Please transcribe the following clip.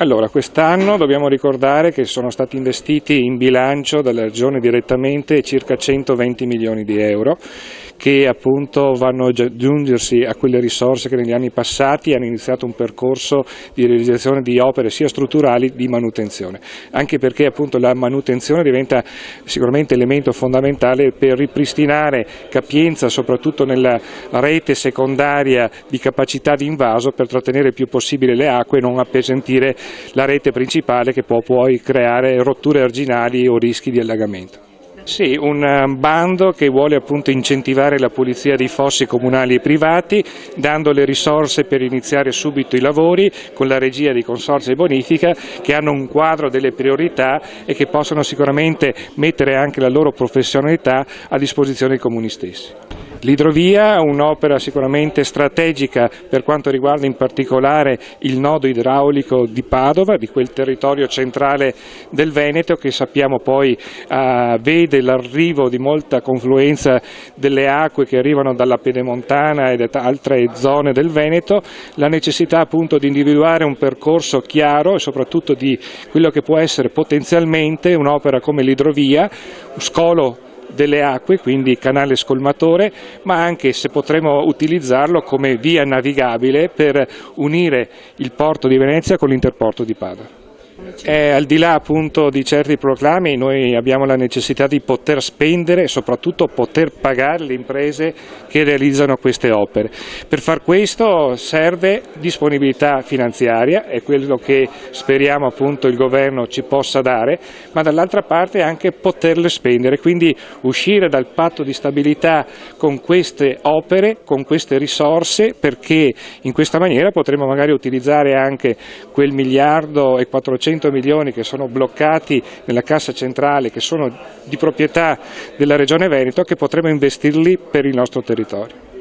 Allora, quest'anno dobbiamo ricordare che sono stati investiti in bilancio dalla Regione direttamente circa 120 milioni di euro che appunto vanno ad aggiungersi a quelle risorse che negli anni passati hanno iniziato un percorso di realizzazione di opere sia strutturali che di manutenzione, anche perché appunto la manutenzione diventa sicuramente elemento fondamentale per ripristinare capienza soprattutto nella rete secondaria di capacità di invaso per trattenere il più possibile le acque e non appesantire la rete principale che può poi creare rotture arginali o rischi di allagamento. Sì, un bando che vuole appunto incentivare la pulizia dei fossi comunali e privati, dando le risorse per iniziare subito i lavori con la regia di consorzi e bonifica che hanno un quadro delle priorità e che possono sicuramente mettere anche la loro professionalità a disposizione dei comuni stessi. L'idrovia è un'opera sicuramente strategica per quanto riguarda in particolare il nodo idraulico di Padova, di quel territorio centrale del Veneto che sappiamo poi vede l'arrivo di molta confluenza delle acque che arrivano dalla Pedemontana e da altre zone del Veneto, la necessità appunto di individuare un percorso chiaro e soprattutto di quello che può essere potenzialmente un'opera come l'idrovia, scolo delle acque, quindi canale scolmatore, ma anche se potremo utilizzarlo come via navigabile per unire il porto di Venezia con l'interporto di Padova. Al di là appunto di certi proclami noi abbiamo la necessità di poter spendere e soprattutto poter pagare le imprese che realizzano queste opere. Per far questo serve disponibilità finanziaria, è quello che speriamo appunto il governo ci possa dare, ma dall'altra parte anche poterle spendere, quindi uscire dal patto di stabilità con queste opere, con queste risorse, perché in questa maniera potremo magari utilizzare anche quel 1.400 milioni che sono bloccati nella cassa centrale, che sono di proprietà della Regione Veneto, che potremo investirli per il nostro territorio.